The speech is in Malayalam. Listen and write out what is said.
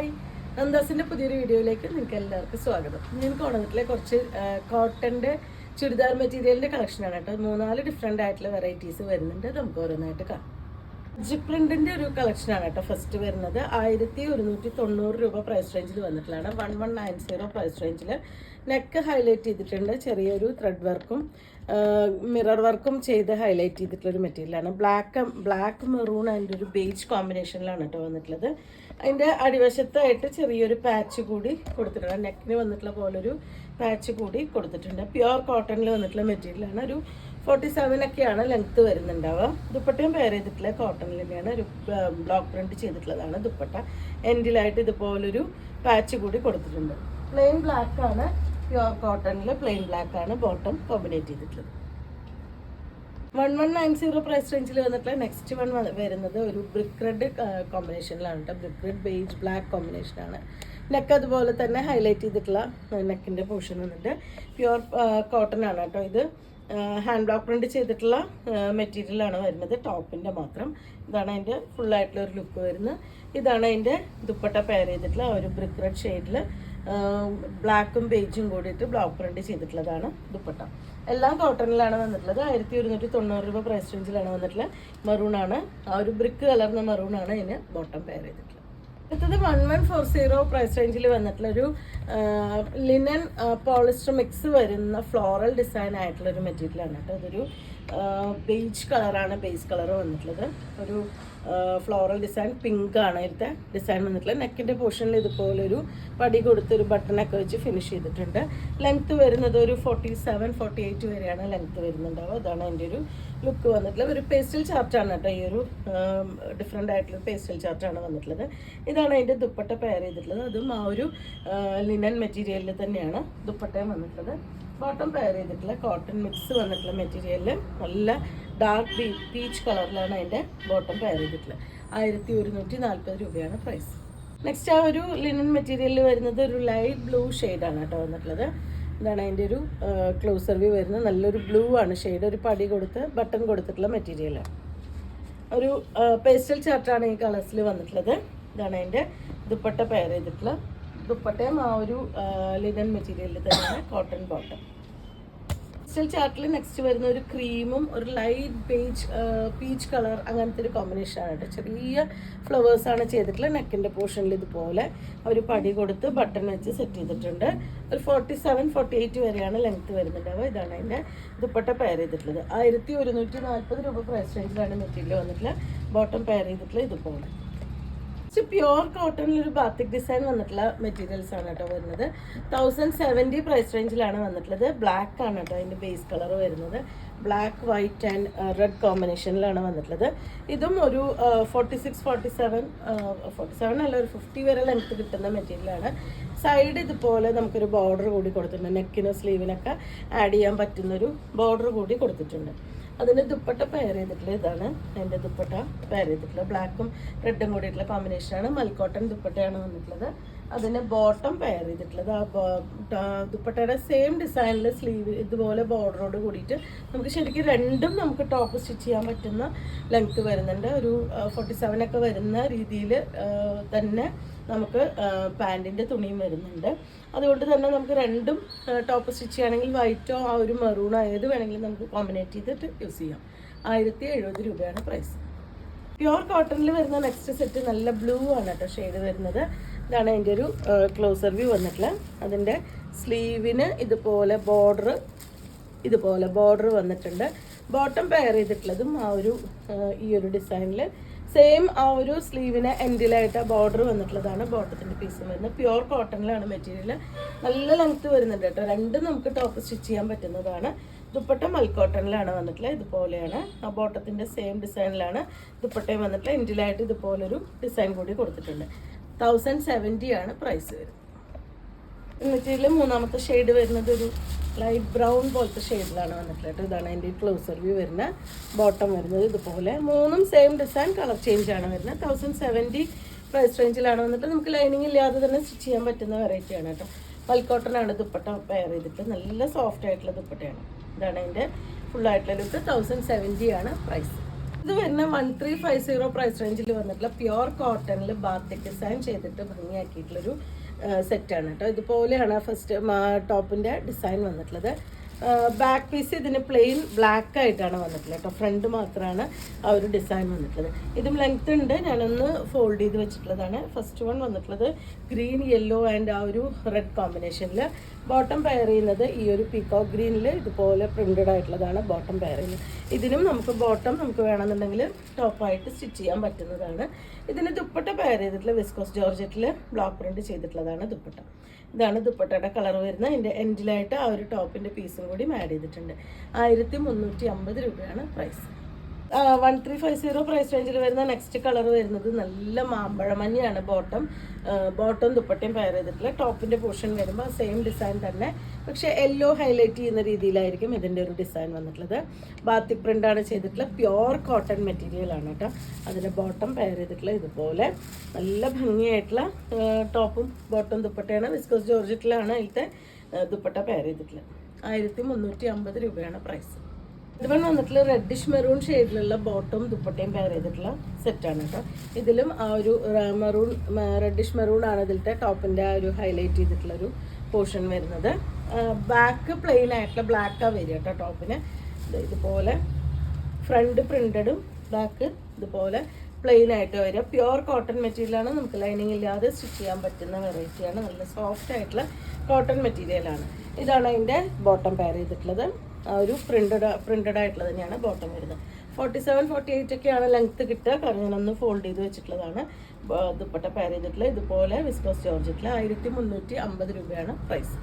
ഹായ്, നന്ദാസിൻ്റെ പുതിയൊരു വീഡിയോയിലേക്ക് നിങ്ങൾക്ക് എല്ലാവർക്കും സ്വാഗതം. ഞാൻ കൊണ്ടുവന്നിട്ടുള്ള കുറച്ച് കോട്ടൻ്റെ ചുരിദാർ മെറ്റീരിയലിൻ്റെ കളക്ഷനാണ് കേട്ടോ. 3-4 ഡിഫറെൻ്റ് ആയിട്ടുള്ള വെറൈറ്റീസ് വരുന്നുണ്ട്. നമുക്ക് ഓരോന്നായിട്ട് കാണാം. ജിപ്പ് പ്രിൻറ്റിൻ്റെ ഒരു കളക്ഷനാണ് കേട്ടോ ഫസ്റ്റ് വരുന്നത്. 1190 രൂപ പ്രൈസ് റേഞ്ചിൽ വന്നിട്ടുള്ളതാണ്. 1190 പ്രൈസ് റേഞ്ചിൽ നെക്ക് ഹൈലൈറ്റ് ചെയ്തിട്ടുണ്ട്. ചെറിയൊരു ത്രെഡ് വർക്കും മിറർ വർക്കും ചെയ്ത് ഹൈലൈറ്റ് ചെയ്തിട്ടുള്ളൊരു മെറ്റീരിയലാണ്. ബ്ലാക്ക് മെറൂൺ അതിൻ്റെ ഒരു ബേജ് കോമ്പിനേഷനിലാണ് കേട്ടോ വന്നിട്ടുള്ളത്. അതിൻ്റെ അടിവശത്തായിട്ട് ചെറിയൊരു പാച്ച് കൂടി കൊടുത്തിട്ടുണ്ട്. നെക്കിന് വന്നിട്ടുള്ള പോലൊരു പാച്ച് കൂടി കൊടുത്തിട്ടുണ്ട്. പ്യുവർ കോട്ടണിൽ വന്നിട്ടുള്ള മെറ്റീരിയലാണ്. ഒരു 47 ഒക്കെയാണ് ലെങ്ത്ത് വരുന്നുണ്ടാവുക. ദുപ്പട്ടയും പെയർ ചെയ്തിട്ടുള്ള കോട്ടണിൽ തന്നെയാണ്. ഒരു ബ്ലോക്ക് പ്രിൻറ്റ് ചെയ്തിട്ടുള്ളതാണ് ദുപ്പട്ട. എൻഡിലായിട്ട് ഇതുപോലൊരു പാച്ച് കൂടി കൊടുത്തിട്ടുണ്ട്. പ്ലെയിൻ ബ്ലാക്ക് ആണ്, പ്യുവർ കോട്ടണിൽ പ്ലെയിൻ ബ്ലാക്ക് ആണ് ബോട്ടം കോമ്പിനേറ്റ് ചെയ്തിട്ടുള്ളത്. 1190 പ്രൈസ് റേഞ്ചിൽ വന്നിട്ടുള്ള നെക്സ്റ്റ് വൺ വരുന്നത് ഒരു ബ്രിക്ക് റെഡ് കോമ്പിനേഷനിലാണ് കേട്ടോ. ബ്രിക്ക് റെഡ് ബേജ് ബ്ലാക്ക് കോമ്പിനേഷനാണ്. നെക്ക് അതുപോലെ തന്നെ ഹൈലൈറ്റ് ചെയ്തിട്ടുള്ള നെക്കിൻ്റെ പോർഷൻ വന്നിട്ട് പ്യുവർ കോട്ടൺ ആണ് കേട്ടോ. ഇത് ഹാൻഡ് ബ്ലോക്ക് പ്രിൻറ്റ് ചെയ്തിട്ടുള്ള മെറ്റീരിയലാണ് വരുന്നത്. ടോപ്പിൻ്റെ മാത്രം. ഇതാണ് അതിൻ്റെ ഫുള്ളായിട്ടുള്ള ഒരു ലുക്ക് വരുന്നത്. ഇതാണ് അതിൻ്റെ ദുപ്പട്ട പെയർ ചെയ്തിട്ടുള്ള ഒരു ബ്രിക്ക് റെഡ് ഷെയ്ഡിൽ ബ്ലാക്കും ബേജും കൂടിയിട്ട് ബ്ലോക്ക് പ്രിൻറ്റ് ചെയ്തിട്ടുള്ളതാണ് ദുപ്പട്ട. എല്ലാം കോട്ടണിലാണ് വന്നിട്ടുള്ളത്. 1190 രൂപ പ്രൈസ് റേഞ്ചിലാണ് വന്നിട്ടുള്ളത്. മെറൂണാണ്, ആ ഒരു ബ്രിക്ക് കലർന്ന മെറൂണാണ് ഇതിന് ബോട്ടം പെയർ ചെയ്തിട്ടുള്ളത്. അടുത്തത് 1140 പ്രൈസ് റേഞ്ചിൽ വന്നിട്ടുള്ള ഒരു ലിനൻ പോളിസ്റ്റർ മിക്സ് വരുന്ന ഫ്ലോറൽ ഡിസൈൻ ആയിട്ടുള്ള ഒരു മെറ്റീരിയലാണ് കേട്ടോ. അതൊരു ബേജ് കളറാണ് ബേസ് കളർ വന്നിട്ടുള്ളത്. ഒരു ഫ്ലോറൽ ഡിസൈൻ പിങ്ക് ആണ് ഇതിൻ്റെ ഡിസൈൻ വന്നിട്ടുള്ളത്. നെക്കിൻ്റെ പോർഷനിൽ ഇതുപോലൊരു പടി കൊടുത്തൊരു ബട്ടണൊക്കെ വെച്ച് ഫിനിഷ് ചെയ്തിട്ടുണ്ട്. ലെങ്ത്ത് വരുന്നത് ഒരു 47-48 വരെയാണ് ലെങ്ത്ത് വരുന്നുണ്ടാവുക. അതാണ് അതിൻ്റെ ഒരു ലുക്ക് വന്നിട്ടുള്ളത്. ഒരു പേസ്റ്റൽ ചാർട്ടാണ് കേട്ടോ. ഈ ഒരു ഡിഫറെൻ്റ് ആയിട്ടുള്ള പേസ്റ്റൽ ചാർട്ടാണ് വന്നിട്ടുള്ളത്. ഇതാണ് അതിൻ്റെ ദുപ്പട്ട പെയർ ചെയ്തിട്ടുള്ളത്. അതും ആ ഒരു ലിനൻ മെറ്റീരിയലിൽ തന്നെയാണ് ദുപ്പട്ടയും വന്നിട്ടുള്ളത്. ബോട്ടം പെയർ ചെയ്തിട്ടുള്ള കോട്ടൺ മിക്സ് വന്നിട്ടുള്ള മെറ്റീരിയലിൽ നല്ല ഡാർക്ക് പീച്ച് കളറിലാണ് അതിൻ്റെ ബോട്ടം പെയർ ചെയ്തിട്ടുള്ളത്. 1140 രൂപയാണ് പ്രൈസ്. നെക്സ്റ്റ് ആ ഒരു ലിനൻ മെറ്റീരിയലിൽ വരുന്നത് ഒരു ലൈറ്റ് ബ്ലൂ ഷെയ്ഡാണ് കേട്ടോ വന്നിട്ടുള്ളത്. ഇതാണ് അതിൻ്റെ ഒരു ക്ലോസർ വ്യൂ വരുന്നത്. നല്ലൊരു ബ്ലൂ ആണ് ഷെയ്ഡ്. ഒരു പടി കൊടുത്ത് ബട്ടൺ കൊടുത്തിട്ടുള്ള മെറ്റീരിയലാണ്. ഒരു പേസ്റ്റൽ ചാർട്ടാണ് ഈ കളേഴ്സിൽ വന്നിട്ടുള്ളത്. ഇതാണ് അതിൻ്റെ ദുപ്പട്ട പെയർ ചെയ്തിട്ടുള്ള ദുപ്പട്ടയും ആ ഒരു ലിനൻ മെറ്റീരിയലിൽ തന്നെയാണ് കോട്ടൺ ബോട്ടം. പേസ്റ്റൽ ചാർട്ടിൽ നെക്സ്റ്റ് വരുന്ന ഒരു ക്രീമും ഒരു ലൈറ്റ് പീച്ച് കളർ അങ്ങനത്തെ ഒരു കോമ്പിനേഷനാണ് കേട്ടോ. ചെറിയ ഫ്ലവേഴ്സാണ് ചെയ്തിട്ടുള്ളത്. നെക്കിൻ്റെ പോർഷനിൽ ഇതുപോലെ ഒരു പടി കൊടുത്ത് ബട്ടൺ വെച്ച് സെറ്റ് ചെയ്തിട്ടുണ്ട്. ഒരു 47-48 വരെയാണ് ലെങ്ത്ത് വരുന്നുണ്ടാവുക. ഇതാണ് അതിൻ്റെ ദുപ്പട്ട പെയർ ചെയ്തിട്ടുള്ളത്. 1140 രൂപ പ്രൈസ് റേഞ്ചിലാണ് മെറ്റീരിയൽ വന്നിട്ടുള്ളത്. ബോട്ടം പെയർ ചെയ്തിട്ടുള്ളത് ഇതുപോലെ. പ്യുവർ കോട്ടണിൽ ഒരു ബാത്തിക് ഡിസൈൻ വന്നിട്ടുള്ള മെറ്റീരിയൽസ് ആണ് കേട്ടോ വരുന്നത്. 1070 പ്രൈസ് റേഞ്ചിലാണ് വന്നിട്ടുള്ളത്. ബ്ലാക്ക് ആണ് കേട്ടോ അതിൻ്റെ ബേസ് കളർ വരുന്നത്. ബ്ലാക്ക് വൈറ്റ് ആൻഡ് റെഡ് കോമ്പിനേഷനിലാണ് വന്നിട്ടുള്ളത്. ഇതും ഒരു 47 അല്ല ഒരു 50 വരെ ലെങ്ത്ത് കിട്ടുന്ന മെറ്റീരിയലാണ്. സൈഡ് ഇതുപോലെ നമുക്കൊരു ബോർഡർ കൂടി കൊടുത്തിട്ടുണ്ട്. നെക്കിനും സ്ലീവിനൊക്കെ ആഡ് ചെയ്യാൻ പറ്റുന്നൊരു ബോർഡർ കൂടി കൊടുത്തിട്ടുണ്ട്. അതിന് ദുപ്പട്ട പെയർ ചെയ്തിട്ടുള്ള ഇതാണ് അതിൻ്റെ ദുപ്പട്ട പെയർ ചെയ്തിട്ടുള്ളത്. ബ്ലാക്കും റെഡും കൂടിയിട്ടുള്ള കോമ്പിനേഷനാണ്. മൽക്കോട്ടൺ ദുപ്പട്ടയാണ് വന്നിട്ടുള്ളത്. അതിന് ബോട്ടം പെയർ ചെയ്തിട്ടുള്ളത് ആ ദുപ്പട്ടയുടെ സെയിം ഡിസൈനിൽ സ്ലീവ് ഇതുപോലെ ബോർഡറോട് കൂടിയിട്ട് നമുക്ക് ശരിക്കും രണ്ടും നമുക്ക് ടോപ്പ് സ്റ്റിച്ച് ചെയ്യാൻ പറ്റുന്ന ലെങ്ത്ത് വരുന്നുണ്ട്. ഒരു 47 ഒക്കെ വരുന്ന രീതിയിൽ തന്നെ നമുക്ക് പാൻറ്റിൻ്റെ തുണിയും വരുന്നുണ്ട്. അതുകൊണ്ട് തന്നെ നമുക്ക് രണ്ടും ടോപ്പ് സ്റ്റിച്ച് ചെയ്യുകയാണെങ്കിൽ വൈറ്റോ ആ ഒരു മെറൂണോ ഏത് വേണമെങ്കിലും നമുക്ക് കോമ്പിനേറ്റ് ചെയ്തിട്ട് യൂസ് ചെയ്യാം. 1070 രൂപയാണ് പ്രൈസ്. പ്യുവർ കോട്ടണിൽ വരുന്ന നെക്സ്റ്റ് സെറ്റ് നല്ല ബ്ലൂ ആണ് കേട്ടോ ഷെയ്ഡ് വരുന്നത്. ഇതാണ് അതിൻ്റെ ഒരു ക്ലോസർ വ്യൂ വന്നിട്ടുള്ളത്. അതിൻ്റെ സ്ലീവിന് ഇതുപോലെ ബോർഡർ വന്നിട്ടുണ്ട്. ബോട്ടം പെയർ ചെയ്തിട്ടുള്ളതും ആ ഒരു ഈ ഒരു ഡിസൈനിൽ സെയിം ആ ഒരു സ്ലീവിന് എൻഡിലായിട്ട് ബോർഡർ വന്നിട്ടുള്ളതാണ് ബോട്ടത്തിൻ്റെ പീസ് വരുന്നത്. പ്യുവർ കോട്ടണിലാണ് മെറ്റീരിയൽ. നല്ല ലെങ്ത്ത് വരുന്നുണ്ട് കേട്ടോ. രണ്ടും നമുക്ക് ടോപ്പ് സ്റ്റിച്ച് ചെയ്യാൻ പറ്റുന്നതാണ്. ദുപ്പട്ട മൽക്കോട്ടണിലാണ് വന്നിട്ടുള്ളത്. ഇതുപോലെയാണ് ആ ബോട്ടത്തിൻ്റെ സെയിം ഡിസൈനിലാണ് ദുപ്പട്ടയും വന്നിട്ടുള്ളത്. എൻഡിലായിട്ട് ഇതുപോലൊരു ഡിസൈൻ കൂടി കൊടുത്തിട്ടുണ്ട്. 1070 ആണ് പ്രൈസ് വരുന്നത്. മെറ്റീരിയൽ മൂന്നാമത്തെ ഷെയ്ഡ് വരുന്നത് ഒരു ലൈറ്റ് ബ്രൗൺ പോലത്തെ ഷെയ്ഡിലാണ് വന്നിട്ടുള്ളത്. ഇതാണ് അതിൻ്റെ ക്ലോസർ വ്യൂ വരുന്ന ബോട്ടം വരുന്നത്. ഇതുപോലെ മൂന്നും സെയിം ഡിസൈൻ കളർ ചേഞ്ച് ആണ് വരുന്നത്. 1070 പ്രൈസ് റേഞ്ചിലാണ് വന്നിട്ട് നമുക്ക് ലൈനിങ് ഇല്ലാതെ തന്നെ സ്റ്റിച്ച് ചെയ്യാൻ പറ്റുന്ന വെറൈറ്റിയാണ് കേട്ടോ. മൽക്കോട്ടനാണ് ദുപ്പട്ട പെയർ ചെയ്തിട്ട് നല്ല സോഫ്റ്റ് ആയിട്ടുള്ള ദുപ്പട്ടയാണ്. ഇതാണ് അതിൻ്റെ ഫുള്ളായിട്ടുള്ള ലുക്ക്. 1070 ആണ് പ്രൈസ്. ഇത് വരുന്ന 1350 പ്രൈസ് റേഞ്ചിൽ വന്നിട്ടുള്ള പ്യുർ കോട്ടണിൽ ബാത്തിക് ഡിസൈൻ ചെയ്തിട്ട് ഭംഗിയാക്കിയിട്ടുള്ളൊരു സെറ്റാണ് കേട്ടോ. ഇതുപോലെയാണ് ഫസ്റ്റ് ടോപ്പിൻ്റെ ഡിസൈൻ വന്നിട്ടുള്ളത്. ബാക്ക് പീസ് ഇതിന് പ്ലെയിൻ ബ്ലാക്ക് ആയിട്ടാണ് വന്നിട്ടുള്ളത് കേട്ടോ. ഫ്രണ്ട് മാത്രമാണ് ആ ഒരു ഡിസൈൻ വന്നിട്ടുള്ളത്. ഇതും ലെങ്ത് ഉണ്ട്, ഞാനൊന്ന് ഫോൾഡ് ചെയ്ത് വെച്ചിട്ടുള്ളതാണ്. ഫസ്റ്റ് വൺ വന്നിട്ടുള്ളത് ഗ്രീൻ യെല്ലോ ആൻഡ് ആ ഒരു റെഡ് കോമ്പിനേഷനിൽ. ബോട്ടം പെയർ ചെയ്യുന്നത് ഈ ഒരു പീക്കോക്ക് ഗ്രീനിൽ ഇതുപോലെ പ്രിൻറ്റഡ് ആയിട്ടുള്ളതാണ് ബോട്ടം പെയർ ചെയ്യുന്നത്. ഇതിനും നമുക്ക് ബോട്ടം നമുക്ക് വേണമെന്നുണ്ടെങ്കിൽ ടോപ്പായിട്ട് സ്റ്റിച്ച് ചെയ്യാൻ പറ്റുന്നതാണ്. ഇതിന് ദുപ്പട്ട പെയർ ചെയ്തിട്ടുള്ള വിസ്കോസ് ജോർജറ്റിൽ ബ്ലോക്ക് പ്രിൻറ്റ് ചെയ്തിട്ടുള്ളതാണ് ദുപ്പട്ട. ഇതാണ് ദുപ്പട്ടയുടെ കളർ വരുന്നത്. അതിൻ്റെ എൻഡിലായിട്ട് ആ ഒരു ടോപ്പിൻ്റെ പീസും കൂടി ആഡ് ചെയ്തിട്ടുണ്ട്. 1350 രൂപയാണ് പ്രൈസ്. 1350 പ്രൈസ് റേഞ്ചിൽ വരുന്ന നെക്സ്റ്റ് കളർ വരുന്നത് നല്ല മാമ്പഴ മഞ്ഞയാണ്. ബോട്ടം ദുപ്പട്ടയും പെയർ ചെയ്തിട്ടുള്ള ടോപ്പിൻ്റെ പോർഷൻ വരുമ്പോൾ സെയിം ഡിസൈൻ തന്നെ, പക്ഷേ യെല്ലോ ഹൈലൈറ്റ് ചെയ്യുന്ന രീതിയിലായിരിക്കും ഇതിൻ്റെ ഒരു ഡിസൈൻ വന്നിട്ടുള്ളത്. ബാത്തിക് പ്രിൻ്റാണ് ചെയ്തിട്ടുള്ള പ്യുർ കോട്ടൺ മെറ്റീരിയലാണ് കേട്ടോ. അതിൻ്റെ ബോട്ടം പെയർ ചെയ്തിട്ടുള്ള ഇതുപോലെ നല്ല ഭംഗിയായിട്ടുള്ള ടോപ്പും ബോട്ടം ദുപ്പട്ടയാണ്. വിസ്കോസ് ജോർജറ്റിലാണ് അതിലത്തെ ദുപ്പട്ട പെയർ ചെയ്തിട്ടുള്ളത്. 1350 രൂപയാണ് പ്രൈസ്. ഇതുപോലെ വന്നിട്ടുള്ള റെഡിഷ് മെറൂൺ ഷെയ്ഡിലുള്ള ബോട്ടം ദുപ്പട്ടയും പെയർ ചെയ്തിട്ടുള്ള സെറ്റാണ് കേട്ടോ. ഇതിലും ആ ഒരു റെഡിഷ് മെറൂൺ ആണ് ഇതിലത്തെ ടോപ്പിൻ്റെ ആ ഒരു ഹൈലൈറ്റ് ചെയ്തിട്ടുള്ളൊരു പോർഷൻ വരുന്നത്. ബാക്ക് പ്ലെയിൻ ആയിട്ടുള്ള ബ്ലാക്കാണ് വരിക കേട്ടോ ടോപ്പിന്. ഇതുപോലെ ഫ്രണ്ട് പ്രിൻറ്റഡും ബാക്ക് ഇതുപോലെ പ്ലെയിൻ ആയിട്ട് വരിക. പ്യുർ കോട്ടൺ മെറ്റീരിയലാണ്, നമുക്ക് ലൈനിങ് ഇല്ലാതെ സ്റ്റിച്ച് ചെയ്യാൻ പറ്റുന്ന വെറൈറ്റിയാണ്. നല്ല സോഫ്റ്റ് ആയിട്ടുള്ള കോട്ടൺ മെറ്റീരിയലാണ്. ഇതാണ് അതിൻ്റെ ബോട്ടം പെയർ ചെയ്തിട്ടുള്ളത്. ആ ഒരു പ്രിൻറ്റഡ് ആയിട്ടുള്ളത് തന്നെയാണ് ബോട്ടം വരുന്നത്. 47-48 ഒക്കെയാണ് ലെങ്ത്ത് കിട്ടുക, കാരണം ഞാനൊന്ന് ഫോൾഡ് ചെയ്ത് വെച്ചിട്ടുള്ളതാണ്. ദുപ്പട്ട പെയർ ചെയ്തിട്ടുള്ളത് ഇതുപോലെ വിസ്കോസ് ജോർജറ്റിൽ 1350 രൂപയാണ് പ്രൈസ്.